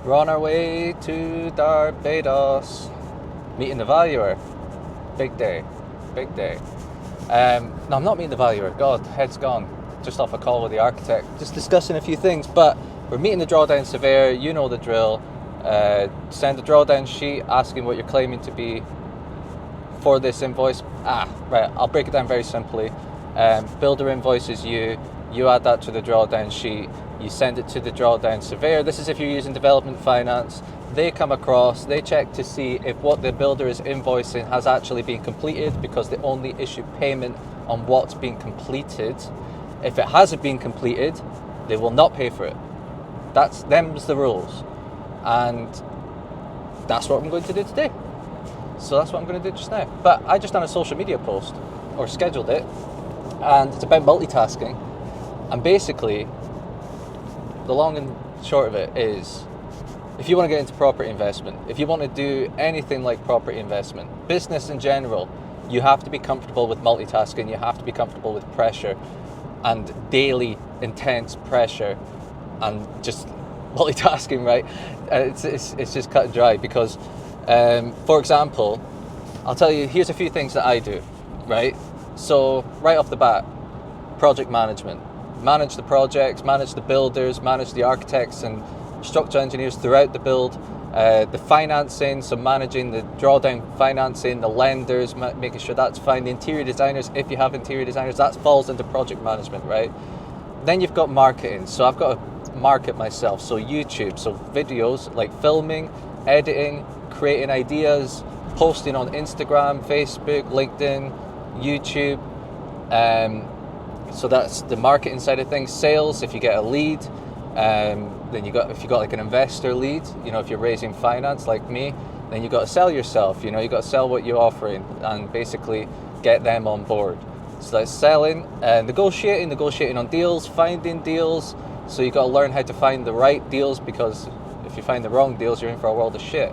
We're on our way to Barbados, meeting the valuer. Big day, big day. No, I'm not meeting the valuer. God, head's gone. Just off a call with the architect, just discussing a few things. But we're meeting the drawdown surveyor. You know the drill. Send a drawdown sheet asking what you're claiming to be for this invoice. Right. I'll break it down very simply. Builder invoices you. You add that to the drawdown sheet. You send it to the drawdown surveyor. This is if you're using development finance. They come across, they check to see if what the builder is invoicing has actually been completed, because they only issue payment on what's been completed. If it hasn't been completed, they will not pay for it. Them's the rules. And that's what I'm going to do today. So that's what I'm going to do just now. But I just done a social media post, or scheduled it, and it's about multitasking. And basically, the long and short of it is, if you want to get into property investment, if you want to do anything like property investment, business in general, you have to be comfortable with multitasking. You have to be comfortable with pressure and daily intense pressure and just multitasking, right? It's just cut and dry because, for example, I'll tell you, here's a few things that I do, right? So right off the bat, project management. Manage the projects, manage the builders, manage the architects and structural engineers throughout the build. The financing, so managing the drawdown financing, the lenders, making sure that's fine. The interior designers, if you have interior designers, that falls into project management, right? Then you've got marketing. So I've got to market myself. So YouTube, so videos like filming, editing, creating ideas, posting on Instagram, Facebook, LinkedIn, YouTube. So that's the marketing side of things. Sales, if you get a lead, then if you got like an investor lead, if you're raising finance like me, then you got to sell yourself. You got to sell what you're offering and basically get them on board. So that's selling, negotiating on deals, finding deals. So you got to learn how to find the right deals, because if you find the wrong deals, you're in for a world of shit.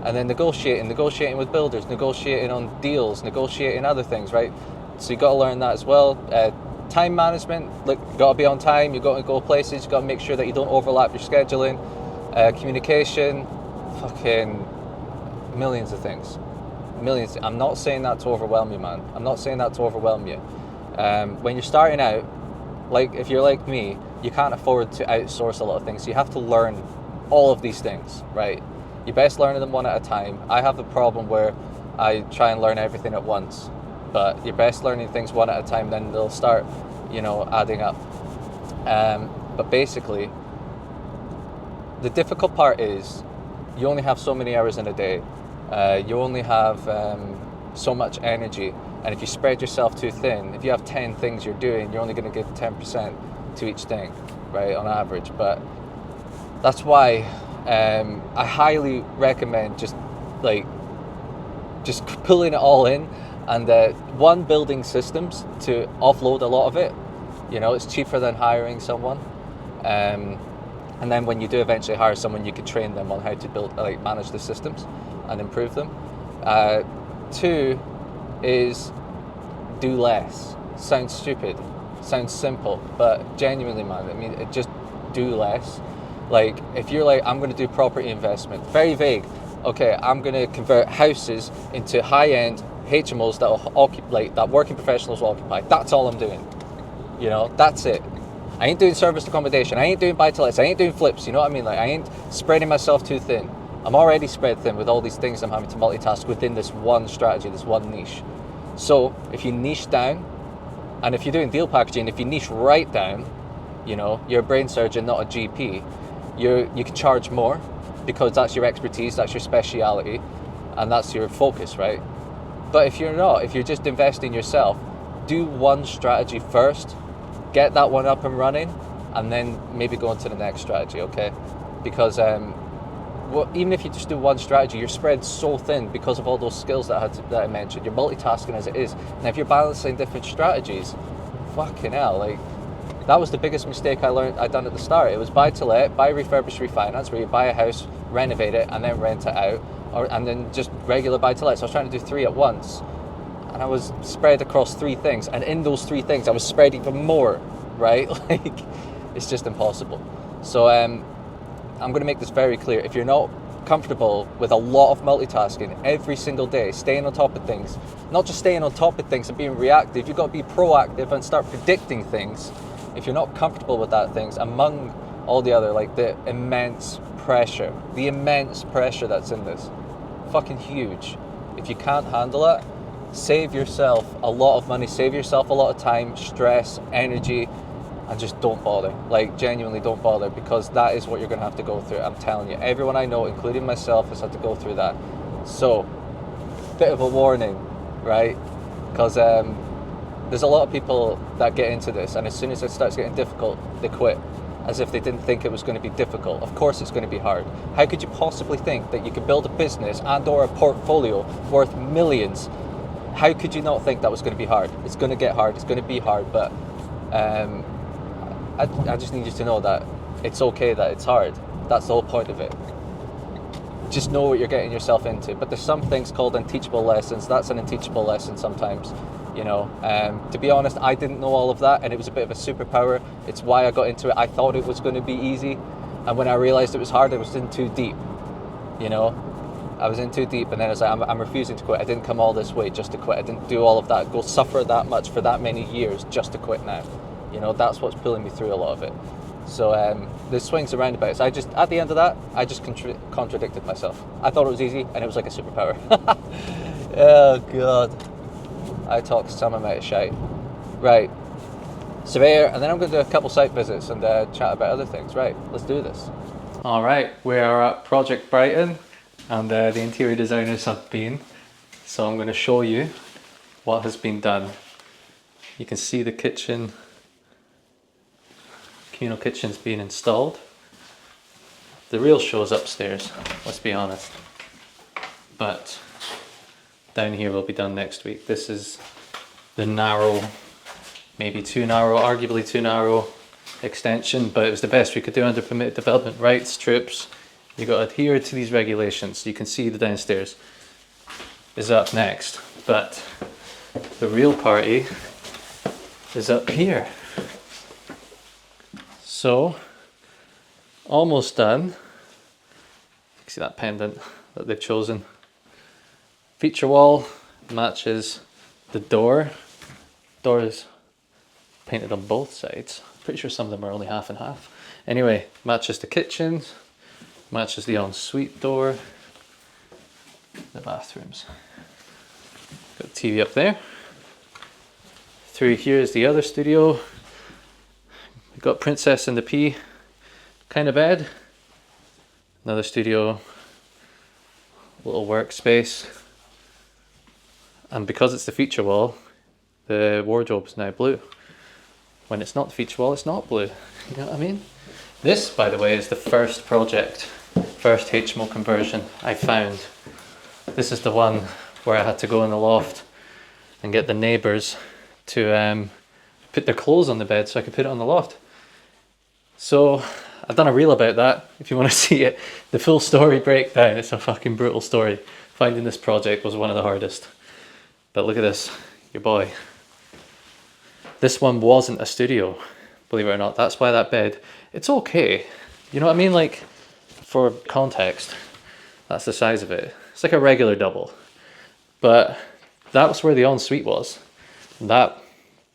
And then negotiating with builders, negotiating on deals, negotiating other things, right? So you got to learn that as well. Time management, you got to be on time, you got to go places, you got to make sure that you don't overlap your scheduling. Communication, fucking millions of things. Millions. I'm not saying that to overwhelm you, man. I'm not saying that to overwhelm you. When you're starting out, like if you're like me, you can't afford to outsource a lot of things. So you have to learn all of these things, right? You're best learning them one at a time. I have the problem where I try and learn everything at once. But you're best learning things one at a time, then they'll start, adding up. But basically, the difficult part is you only have so many hours in a day. You only have so much energy. And if you spread yourself too thin, if you have 10 things you're doing, you're only going to give 10% to each thing, right, on average. But that's why I highly recommend just pulling it all in. And building systems to offload a lot of it. It's cheaper than hiring someone. And then when you do eventually hire someone, you can train them on how to manage the systems and improve them. 2 is do less. Sounds stupid, sounds simple, but genuinely, man, just do less. Like if you're like, I'm going to do property investment, very vague. Okay, I'm going to convert houses into high-end HMOs that will occupy, that working professionals will occupy. That's all I'm doing. That's it. I ain't doing serviced accommodation. I ain't doing buy-to-lets. I ain't doing flips. You know what I mean? I ain't spreading myself too thin. I'm already spread thin with all these things I'm having to multitask within this one strategy, this one niche. So if you niche down, and if you're doing deal packaging, if you niche right down, you're a brain surgeon, not a GP, you can charge more, because that's your expertise, that's your speciality, and that's your focus, right? But if you're not, if you're just investing yourself, do one strategy first, get that one up and running, and then maybe go into the next strategy, okay? Because even if you just do one strategy, you're spread so thin because of all those skills that I mentioned. You're multitasking as it is. And if you're balancing different strategies, fucking hell, that was the biggest mistake I'd done at the start. It was buy to let, buy refurbish refinance, where you buy a house, renovate it, and then rent it out, and then just regular buy to let. So I was trying to do 3 at once, and I was spread across 3 things, and in those 3 things I was spread even more, right? It's just impossible. So I'm going to make this very clear. If you're not comfortable with a lot of multitasking every single day, staying on top of things, not just staying on top of things and being reactive, you've got to be proactive and start predicting things. If you're not comfortable with that things, among all the other, like the immense pressure that's in this, fucking huge. If you can't handle it, save yourself a lot of money, save yourself a lot of time, stress, energy, and just don't bother. Like, genuinely don't bother, because that is what you're going to have to go through. I'm telling you, everyone I know, including myself, has had to go through that. So, bit of a warning, right? Because there's a lot of people that get into this, and as soon as it starts getting difficult, they quit, as if they didn't think it was going to be difficult. Of course it's going to be hard. How could you possibly think that you could build a business and or a portfolio worth millions? How could you not think that was going to be hard? It's going to get hard, it's going to be hard, but I just need you to know that it's okay that it's hard. That's the whole point of it. Just know what you're getting yourself into. But there's some things called unteachable lessons. That's an unteachable lesson sometimes, you know. To be honest, I didn't know all of that, and it was a bit of a superpower. It's why I got into it. I thought it was going to be easy, and when I realized it was hard, I was in too deep, you know. I was in too deep, and then I was like, I'm refusing to quit. I didn't come all this way just to quit. I didn't do all of that, go suffer that much for that many years just to quit now. You know, that's what's pulling me through a lot of it. So there's swings and roundabouts. I just, at the end of that, I just contradicted myself. I thought it was easy, and it was like a superpower. Oh God, I talk some amount of shite. Right, surveyor, and then I'm going to do a couple site visits and chat about other things. Right, let's do this. All right, we are at Project Brighton, and the interior designers have been. So I'm going to show you what has been done. You can see the kitchen. Communal kitchen's being installed. The real show's upstairs, let's be honest. But down here will be done next week. This is the narrow, maybe too narrow, arguably too narrow extension, but it was the best we could do under permitted development rights, trips. You got to adhere to these regulations. You can see the downstairs is up next, but the real party is up here. So, almost done. You can see that pendant that they've chosen. Feature wall matches the door. Door is painted on both sides. Pretty sure some of them are only half and half. Anyway, matches the kitchen, matches the ensuite door, the bathrooms. Got the TV up there. Through here is the other studio. We've got Princess and the Pea kind of bed. Another studio, little workspace. And because it's the feature wall, the wardrobe is now blue. When it's not the feature wall, it's not blue. You know what I mean? This, by the way, is the first project, first HMO conversion I found. This is the one where I had to go in the loft and get the neighbours to put their clothes on the bed so I could put it on the loft. So I've done a reel about that if you want to see it. The full story breakdown. It's a fucking brutal story. Finding this project was one of the hardest. But look at this, your boy. This one wasn't a studio, believe it or not. That's why that bed, it's okay. You know what I mean? Like, for context, that's the size of it. It's like a regular double. But that was where the ensuite was. That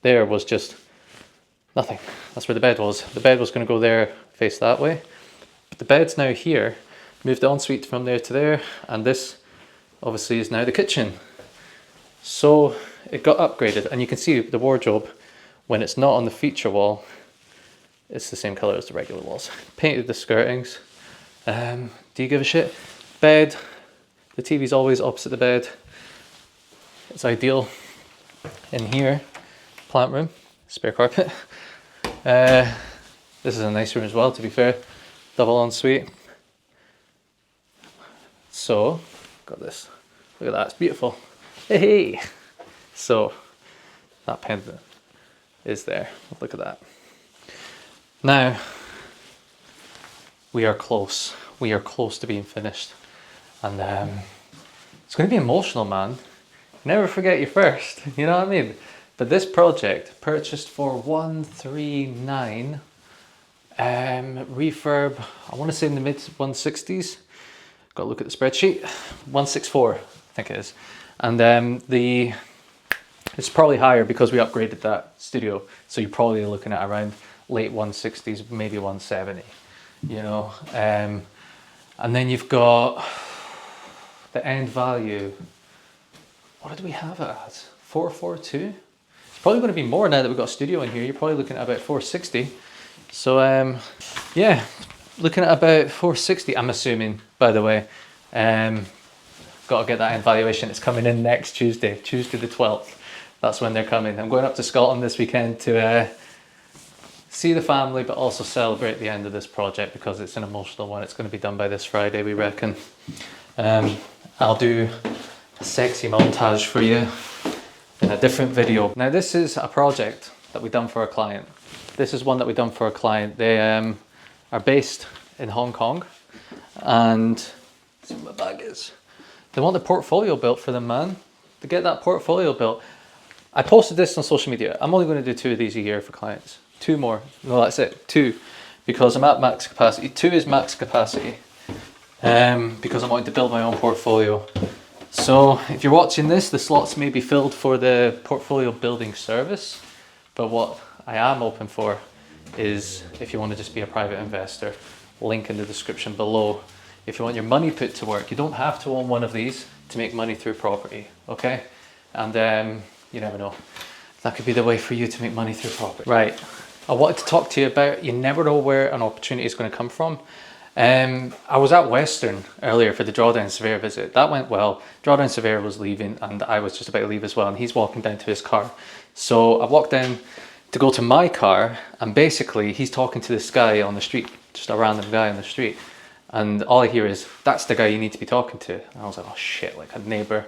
there was just nothing. That's where the bed was. The bed was going to go there, face that way. But the bed's now here. Moved the ensuite from there to there. And this, obviously, is now the kitchen. So it got upgraded. And you can see the wardrobe, when it's not on the feature wall, it's the same colour as the regular walls. Painted the skirtings. Do you give a shit? Bed. The TV's always opposite the bed. It's ideal. In here, plant room, spare carpet. This is a nice room as well, to be fair. Double ensuite. So, got this. Look at that, it's beautiful. Hey! So, that pendant is there. Look at that. Now, we are close. We are close to being finished. And it's going to be emotional, man. Never forget your first, you know what I mean? But this project, purchased for 139, Refurb, I want to say in the mid 160s. Got to look at the spreadsheet. 164, I think it is. And it's probably higher because we upgraded that studio. So you're probably looking at around late 160s, maybe 170, you know. And then you've got the end value. What did we have it as? 442? It's probably going to be more now that we've got a studio in here. You're probably looking at about 460. So yeah, looking at about 460, I'm assuming, by the way. Got to get that end valuation. It's coming in next Tuesday the 12th. That's when they're coming. I'm going up to Scotland this weekend to see the family, but also celebrate the end of this project because it's an emotional one. It's going to be done by this Friday, we reckon. I'll do a sexy montage for you in a different video. Now this is a project that we've done for a client. This is one that we've done for a client. They are based in Hong Kong, and let's see what my bag is. They want the portfolio built for them, man. To get that portfolio built. I posted this on social media. I'm only going to do 2 of these a year for clients. 2 more. No, that's it. 2. Because I'm at max capacity. 2 is max capacity. Because I'm wanting to build my own portfolio. So if you're watching this, the slots may be filled for the portfolio building service. But what I am open for is if you want to just be a private investor, link in the description below. If you want your money put to work, you don't have to own one of these to make money through property, okay? And you never know. That could be the way for you to make money through property. Right, I wanted to talk to you about, you never know where an opportunity is going to come from. I was at Western earlier for the drawdown surveyor visit. That went well. Drawdown surveyor was leaving and I was just about to leave as well, and he's walking down to his car. So I walked down to go to my car, and basically he's talking to this guy on the street, just a random guy on the street. And all I hear is, that's the guy you need to be talking to. And I was like, oh shit, like a neighbour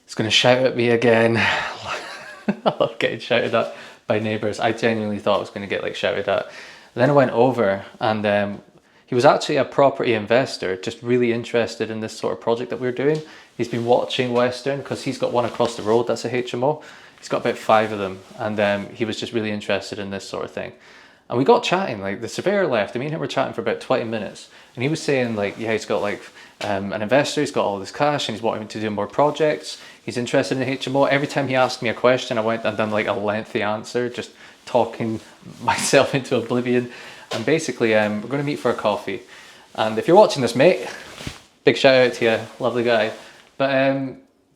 is going to shout at me again. I love getting shouted at by neighbours. I genuinely thought I was going to get like shouted at. And then I went over, and he was actually a property investor, just really interested in this sort of project that we're doing. He's been watching Western because he's got one across the road that's a HMO. He's got about 5 of them, and he was just really interested in this sort of thing. And we got chatting, like the surveyor left, and me and him were chatting for about 20 minutes. And he was saying like, yeah, he's got like an investor, he's got all this cash and he's wanting to do more projects. He's interested in HMO. Every time he asked me a question, I went and done like a lengthy answer, just talking myself into oblivion. And basically, we're going to meet for a coffee. And if you're watching this, mate, big shout out to you, lovely guy. But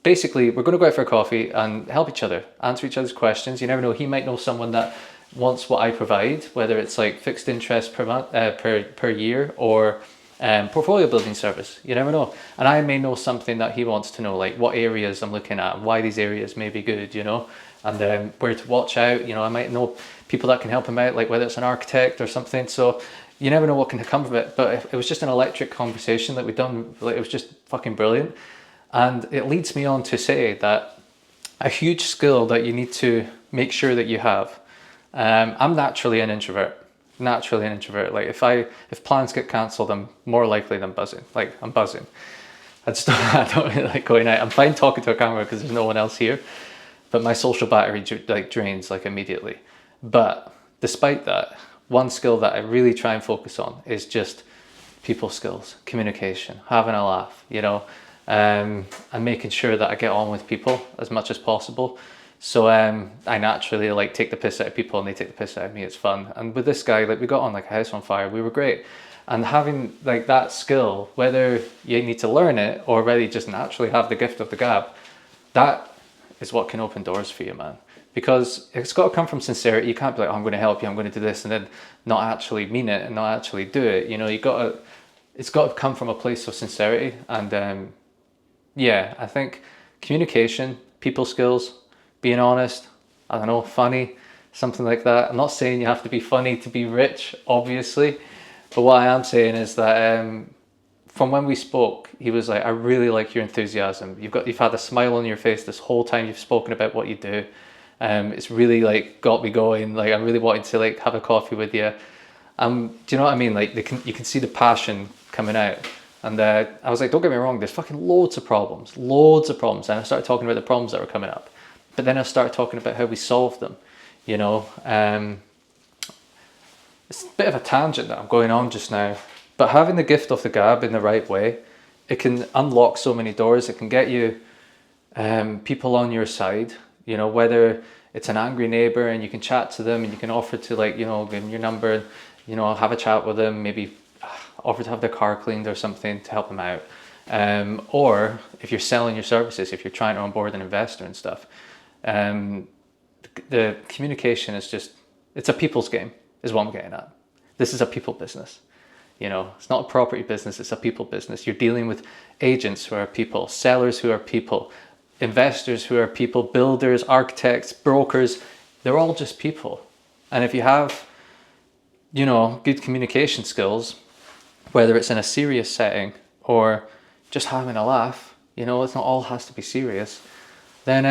basically, we're going to go out for a coffee and help each other, answer each other's questions. You never know, he might know someone that wants what I provide, whether it's like fixed interest per month, per year, or portfolio building service. You never know. And I may know something that he wants to know, like what areas I'm looking at and why these areas may be good, you know, and where to watch out. You know, I might know people that can help him out, like whether it's an architect or something. So you never know what can come from it. But it was just an electric conversation that we've done. Like, it was just fucking brilliant. And it leads me on to say that a huge skill that you need to make sure that you have. I'm naturally an introvert. Like if plans get cancelled, I'm more likely than buzzing. Like, I'm buzzing. I don't really like going out. I'm fine talking to a camera because there's no one else here, but my social battery like drains like immediately. But despite that, one skill that I really try and focus on is just people skills, communication, having a laugh, you know, and making sure that I get on with people as much as possible. So I naturally like take the piss out of people and they take the piss out of me. It's fun. And with this guy, like, we got on like a house on fire. We were great. And having like that skill, whether you need to learn it or whether you just naturally have the gift of the gab, that is what can open doors for you, man. Because it's got to come from sincerity. You can't be like, oh, I'm going to help you, I'm going to do this, and then not actually mean it and not actually do it. You know, it's got to come from a place of sincerity. And yeah, I think communication, people skills, being honest, I don't know, funny, something like that. I'm not saying you have to be funny to be rich, obviously. But what I am saying is that from when we spoke, he was like, I really like your enthusiasm. You've had a smile on your face this whole time you've spoken about what you do. It's really like got me going. Like, I'm really wanting to like have a coffee with you. Do you know what I mean? Like, you can see the passion coming out. And I was like, don't get me wrong, there's fucking loads of problems. And I started talking about the problems that were coming up. But then I started talking about how we solved them, you know. it's a bit of a tangent that I'm going on just now, but having the gift of the gab in the right way, it can unlock so many doors. It can get you people on your side, you know, whether it's an angry neighbor and you can chat to them and you can offer to, like, you know, give them your number, you know, have a chat with them, maybe offer to have their car cleaned or something to help them out. Or if you're selling your services, if you're trying to onboard an investor and stuff, the communication is just, it's a people's game is what I'm getting at. This is a people business. You know, it's not a property business, it's a people business. You're dealing with agents who are people, sellers who are people, investors who are people, builders, architects, brokers. They're all just people. And if you have, you know, good communication skills, whether it's in a serious setting or just having a laugh, you know, it's not all has to be serious, then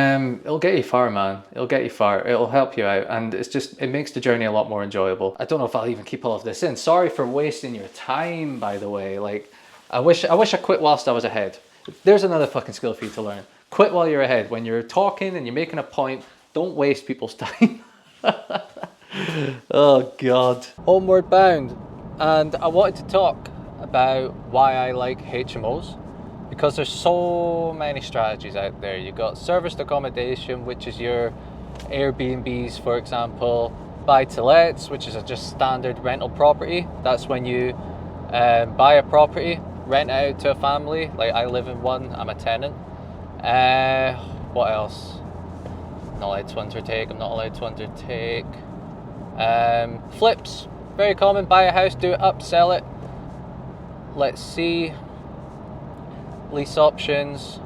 it'll get you far, man. It'll get you far. It'll help you out. And it's just, it makes the journey a lot more enjoyable. I don't know if I'll even keep all of this in. Sorry for wasting your time, by the way. Like, I wish I quit whilst I was ahead. There's another fucking skill for you to learn. Quit while you're ahead. When you're talking and you're making a point, don't waste people's time. Oh, God. Homeward bound. And I wanted to talk about why I like HMOs. Because there's so many strategies out there. You've got serviced accommodation, which is your Airbnbs, for example. Buy-to-lets, which is a just standard rental property. That's when you buy a property, rent it out to a family. Like, I live in one, I'm a tenant. What else? I'm not allowed to undertake, I'm not allowed to undertake. Flips, very common. Buy a house, do it up, sell it. Let's see. Lease options.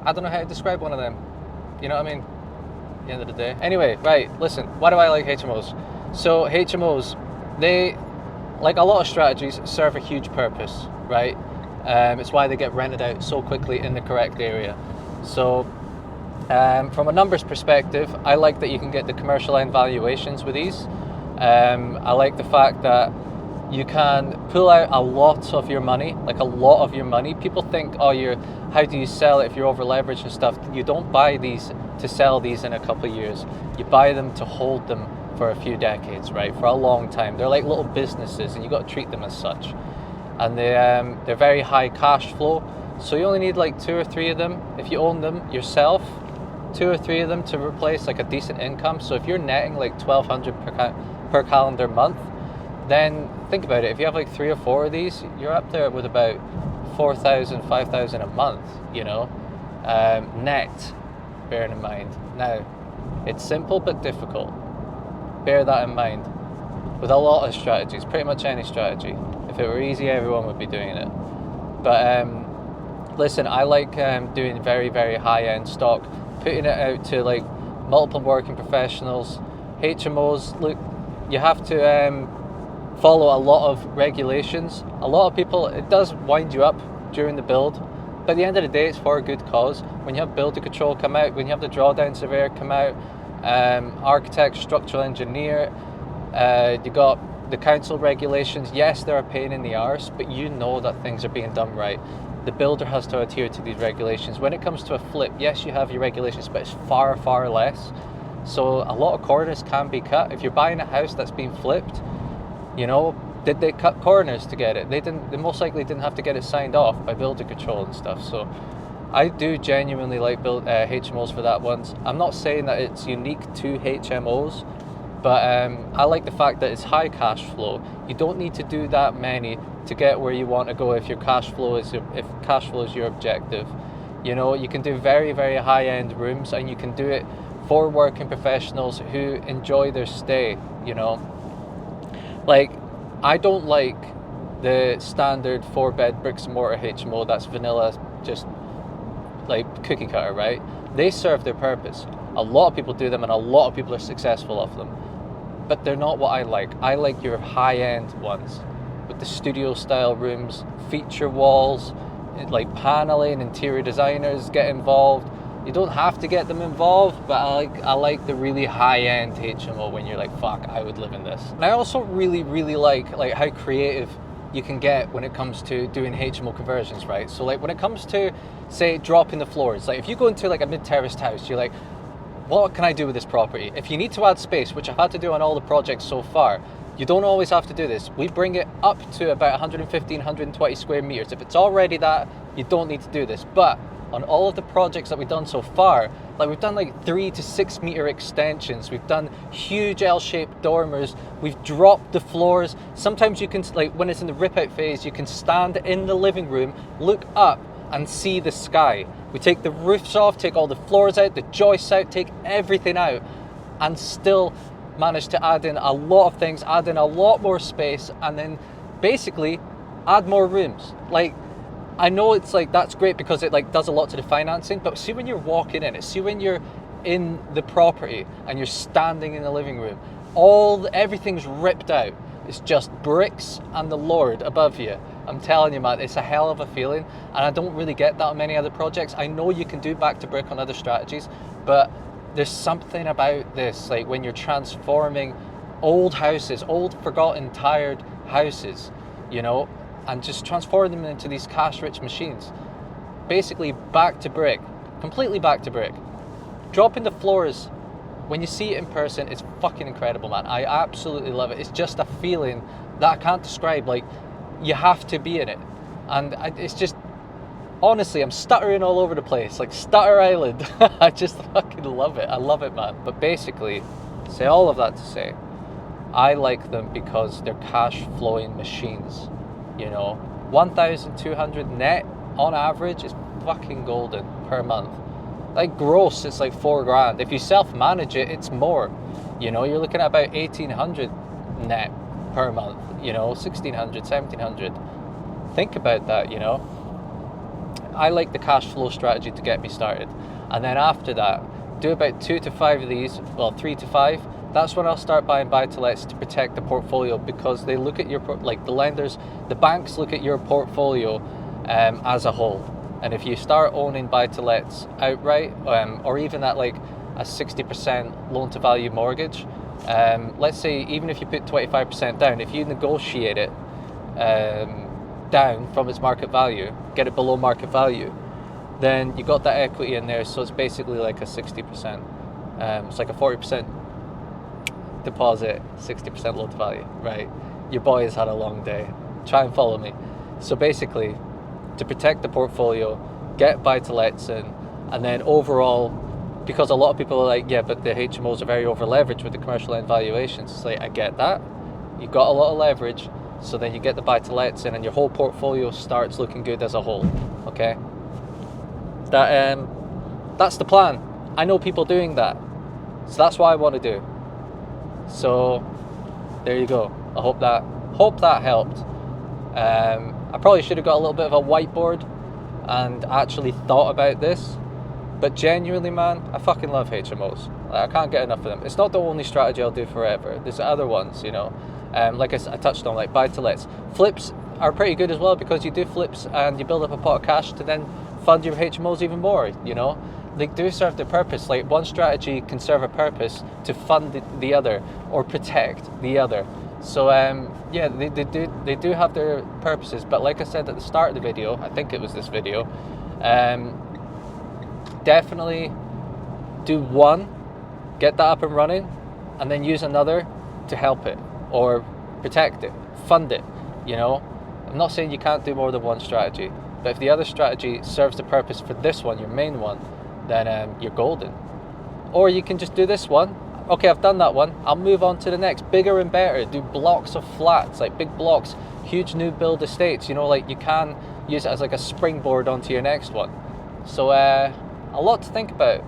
I don't know how to describe one of them. You know what I mean? At the end of the day. Anyway, right, listen, why do I like HMOs? So HMOs, they, like a lot of strategies, serve a huge purpose, right? It's why they get rented out so quickly in the correct area. So from a numbers perspective, I like that you can get the commercial end valuations with these. I like the fact that you can pull out a lot of your money, like a lot of your money. People think, oh, how do you sell it if you're over leveraged and stuff? You don't buy these to sell these in a couple of years. You buy them to hold them for a few decades, right? For a long time. They're like little businesses and you got to treat them as such. And they're very high cash flow. So you only need like 2 or 3 of them. If you own them yourself, 2 or 3 of them to replace like a decent income. So if you're netting like $1,200 per calendar month, then think about it. If you have like 3 or 4 of these, you're up there with about 4,000, 5,000 a month, you know, net, bearing in mind. Now, it's simple but difficult. Bear that in mind. With a lot of strategies, pretty much any strategy. If it were easy, everyone would be doing it. But listen, I like doing very, very high-end stock, putting it out to like multiple working professionals. HMOs, look, you have to follow a lot of regulations. A lot of people, it does wind you up during the build, but at the end of the day, it's for a good cause. When you have builder control come out, when you have the drawdown surveyor come out, architect, structural engineer, you got the council regulations. Yes, they're a pain in the arse, but you know that things are being done right. The builder has to adhere to these regulations. When it comes to a flip, yes, you have your regulations, but it's far, far less. So a lot of corners can be cut. If you're buying a house that's been flipped, you know, did they cut corners to get it? They didn't. They most likely didn't have to get it signed off by builder control and stuff. So I do genuinely like HMOs for that ones. I'm not saying that it's unique to HMOs, but I like the fact that it's high cash flow. You don't need to do that many to get where you want to go if cash flow is your objective. You know, you can do very, very high-end rooms, and you can do it for working professionals who enjoy their stay, you know. Like, I don't like the standard 4-bed bricks and mortar HMO that's vanilla, just like cookie cutter, right? They serve their purpose. A lot of people do them and a lot of people are successful off them. But they're not what I like. I like your high-end ones with the studio style rooms, feature walls, like paneling, interior designers get involved. You don't have to get them involved, but I like the really high-end HMO when you're like, fuck, I would live in this. And I also really, really like how creative you can get when it comes to doing HMO conversions, right? So like when it comes to, say, dropping the floors, like if you go into like a mid-terraced house, you're like, what can I do with this property? If you need to add space, which I've had to do on all the projects so far, You don't always have to do this. We bring it up to about 115, 120 square meters. If it's already that, you don't need to do this. But on all of the projects that we've done so far, like we've done like 3 to 6 meter extensions, we've done huge L-shaped dormers, we've dropped the floors. Sometimes you can, like when it's in the rip out phase, you can stand in the living room, look up and see the sky. We take the roofs off, take all the floors out, the joists out, take everything out, and still manage to add in a lot of things, add in a lot more space, and then basically add more rooms. Like, I know it's like, that's great because it like does a lot to the financing, but see when you're walking in it, see when you're in the property and you're standing in the living room, everything's ripped out. It's just bricks and the Lord above you. I'm telling you, man, it's a hell of a feeling, and I don't really get that on many other projects. I know you can do back to brick on other strategies, but there's something about this, like when you're transforming old houses, old, forgotten, tired houses, you know, and just transforming them into these cash-rich machines. Basically back to brick, completely back to brick. Dropping the floors, when you see it in person, it's fucking incredible, man. I absolutely love it. It's just a feeling that I can't describe. Like, you have to be in it. And it's just, honestly, I'm stuttering all over the place, like Stutter Island. I just fucking love it. I love it, man. But basically, say all of that to say, I like them because they're cash flowing machines. You know, 1,200 net on average is fucking golden per month. Like gross, it's like $4,000. If you self-manage it, it's more. You know, you're looking at about 1,800 net per month. You know, 1,600, 1,700. Think about that, you know. I like the cash flow strategy to get me started, and then after that do about 2 to 5 of these, well 3 to 5. That's when I'll start buying buy-to-lets to protect the portfolio, because they look at your, like the lenders, the banks look at your portfolio as a whole, and if you start owning buy-to-lets outright, or even at like a 60% loan-to-value mortgage, let's say even if you put 25% down, if you negotiate it down from its market value, get it below market value, then you got that equity in there, so it's basically like a 60%. It's like a 40% deposit, 60% loan to value, right? Your boy has had a long day. Try and follow me. So basically, to protect the portfolio, get buy-to-lets in, and then overall, because a lot of people are like, yeah, but the HMOs are very over-leveraged with the commercial end valuations. It's like, I get that. You've got a lot of leverage, so then you get the buy-to-lets in and your whole portfolio starts looking good as a whole, okay? That's the plan. I know people doing that, so that's what I want to do. So there you go. I hope that helped. I probably should have got a little bit of a whiteboard and actually thought about this, but genuinely, man, I fucking love HMOs. Like, I can't get enough of them. It's not the only strategy I'll do forever. There's other ones, you know. Like I touched on, like buy-to-lets. Flips are pretty good as well, because you do flips and you build up a pot of cash to then fund your HMOs even more, you know. They do serve their purpose. Like, one strategy can serve a purpose to fund the other or protect the other. So yeah, they do have their purposes. But like I said at the start of the video, I think it was this video, definitely do one, get that up and running, and then use another to help it or protect it, fund it, you know. I'm not saying you can't do more than one strategy, but if the other strategy serves the purpose for this one, your main one, then you're golden. Or you can just do this one. Okay, I've done that one. I'll move on to the next, bigger and better. Do blocks of flats, like big blocks, huge new build estates. You know, like you can use it as like a springboard onto your next one. So a lot to think about,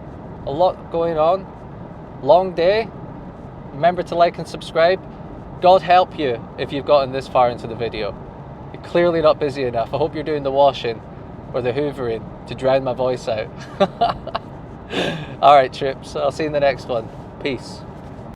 a lot going on. Long day. Remember to like and subscribe. God help you if you've gotten this far into the video. You're clearly not busy enough. I hope you're doing the washing or the hoovering to drown my voice out. All right, trips. I'll see you in the next one. Peace.